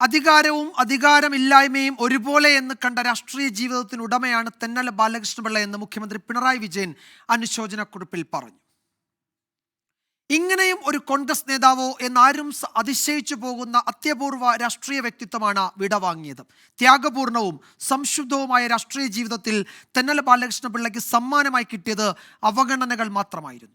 അധികാരവും അധികാരമില്ലായ്മയും ഒരുപോലെ എന്ന് കണ്ട രാഷ്ട്രീയ ജീവിതത്തിനുടമയാണ് തെന്നല ബാലകൃഷ്ണപിള്ള എന്ന് മുഖ്യമന്ത്രി പിണറായി വിജയൻ അനുശോചനക്കുറിപ്പിൽ പറഞ്ഞു. ഇങ്ങനെയും ഒരു കോൺഗ്രസ് നേതാവോ എന്നാരും അതിശയിച്ചു പോകുന്ന അത്യപൂർവ രാഷ്ട്രീയ വ്യക്തിത്വമാണ് വിടവാങ്ങിയത്. ത്യാഗപൂർണവും സംശുദ്ധവുമായ രാഷ്ട്രീയ ജീവിതത്തിൽ തെന്നല ബാലകൃഷ്ണപിള്ളയ്ക്ക് സമ്മാനമായി കിട്ടിയത് അവഗണനകൾ മാത്രമായിരുന്നു.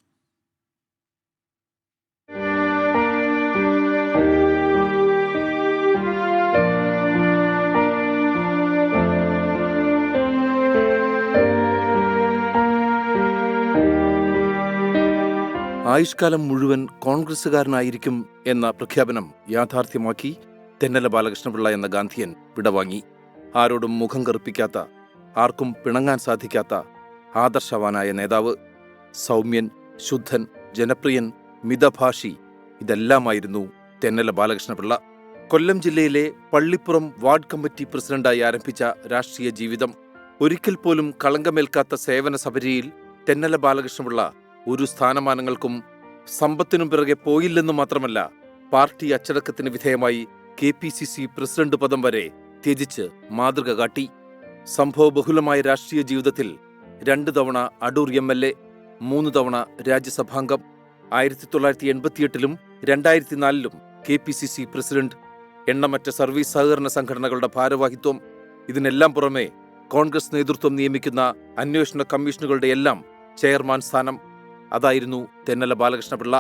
ആയുഷ്കാലം മുഴുവൻ കോൺഗ്രസുകാരനായിരിക്കും എന്ന പ്രഖ്യാപനം യാഥാർത്ഥ്യമാക്കി തെന്നല ബാലകൃഷ്ണപിള്ള എന്ന ഗാന്ധിയൻ വിടവാങ്ങി. ആരോടും മുഖം കറുപ്പിക്കാത്ത, ആർക്കും പിണങ്ങാൻ സാധിക്കാത്ത ആദർശവാനായ നേതാവ്. സൗമ്യൻ, ശുദ്ധൻ, ജനപ്രിയൻ, മിതഭാഷി, ഇതെല്ലാമായിരുന്നു തെന്നല ബാലകൃഷ്ണപിള്ള. കൊല്ലം ജില്ലയിലെ പള്ളിപ്പുറം വാർഡ് കമ്മിറ്റി പ്രസിഡന്റായി ആരംഭിച്ച രാഷ്ട്രീയ ജീവിതം, ഒരിക്കൽ പോലും കളങ്കമേൽക്കാത്ത സേവന സപര്യയിൽ തെന്നല ബാലകൃഷ്ണപിള്ള ഒരു സ്ഥാനമാനങ്ങൾക്കും സമ്പത്തിനും പിറകെ പോയില്ലെന്ന് മാത്രമല്ല, പാർട്ടി അച്ചടക്കത്തിന് വിധേയമായി KPCC പ്രസിഡന്റ് പദം വരെ ത്യജിച്ച് മാതൃക കാട്ടി. സംഭവബഹുലമായ രാഷ്ട്രീയ ജീവിതത്തിൽ 2 തവണ അടൂർ MLA, 3 തവണ രാജ്യസഭാംഗം, 1988-ലും 2004-ലും KPCC പ്രസിഡന്റ്, എണ്ണമറ്റ സർവീസ് സഹകരണ സംഘടനകളുടെ ഭാരവാഹിത്വം, ഇതിനെല്ലാം പുറമെ കോൺഗ്രസ് നേതൃത്വം നിയമിക്കുന്ന അന്വേഷണ കമ്മീഷനുകളുടെ എല്ലാം ചെയർമാൻ സ്ഥാനം. അതായിരുന്നു തെന്നല ബാലകൃഷ്ണപിള്ള.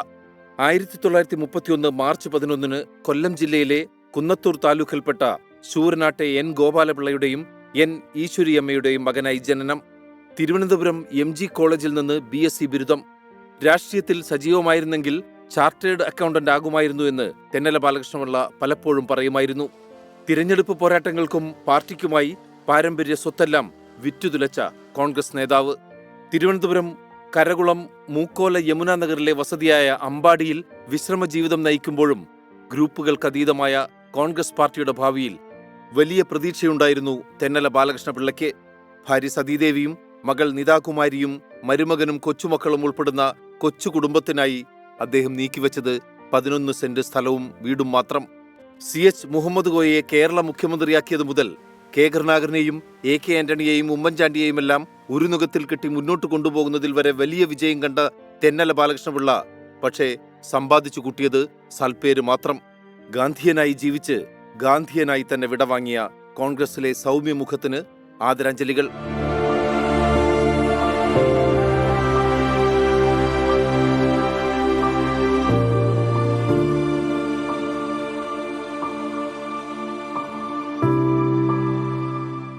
1931 മാർച്ച് 11 കൊല്ലം ജില്ലയിലെ കുന്നത്തൂർ താലൂക്കിൽപ്പെട്ട ശൂരനാട്ടെ N. ഗോപാലപിള്ളയുടെയും N. ഈശ്വരിയമ്മയുടെയും മകനായി ജനനം. തിരുവനന്തപുരം MG കോളേജിൽ നിന്ന് BSc ബിരുദം. രാഷ്ട്രീയത്തിൽ സജീവമായിരുന്നെങ്കിൽ ചാർട്ടേഡ് അക്കൗണ്ടന്റ് ആകുമായിരുന്നു എന്ന് തെന്നല ബാലകൃഷ്ണപിള്ള പലപ്പോഴും പറയുമായിരുന്നു. തിരഞ്ഞെടുപ്പ് പോരാട്ടങ്ങൾക്കും പാർട്ടിക്കുമായി പാരമ്പര്യ സ്വത്തെല്ലാം വിറ്റുതുലച്ച കോൺഗ്രസ് നേതാവ്. തിരുവനന്തപുരം കരകുളം മൂക്കോല യമുന നഗറിലെ വസതിയായ അമ്പാടിയിൽ വിശ്രമജീവിതം നയിക്കുമ്പോഴും ഗ്രൂപ്പുകൾക്കതീതമായ കോൺഗ്രസ് പാർട്ടിയുടെ ഭാവിയിൽ വലിയ പ്രതീക്ഷയുണ്ടായിരുന്നു തെന്നല ബാലകൃഷ്ണപിള്ളയ്ക്ക്. ഭാര്യ സതീദേവിയും മകൾ നിതാകുമാരിയും മരുമകനും കൊച്ചുമക്കളും ഉൾപ്പെടുന്ന കൊച്ചു കുടുംബത്തിനായി അദ്ദേഹം നീക്കിവെച്ചത് 11 സെന്റ് സ്ഥലവും വീടും മാത്രം. CH മുഹമ്മദ് കോയയെ കേരള മുഖ്യമന്ത്രിയാക്കിയത് മുതൽ K. കരുണാകരനെയും AK ആന്റണിയെയും ഉമ്മൻചാണ്ടിയെയുമെല്ലാം ഒരു നുകത്തിൽ കെട്ടി മുന്നോട്ട് കൊണ്ടുപോകുന്നതിൽ വരെ വലിയ വിജയം കണ്ട തെന്നല ബാലകൃഷ്ണപിള്ള പക്ഷേ സമ്പാദിച്ചു കൂട്ടിയത് സൽപ്പേര് മാത്രം. ഗാന്ധിയനായി ജീവിച്ച് ഗാന്ധിയനായി തന്നെ വിടവാങ്ങിയ കോൺഗ്രസിലെ സൗമ്യമുഖത്തിന് ആദരാഞ്ജലികൾ.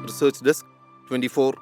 Research desk 24.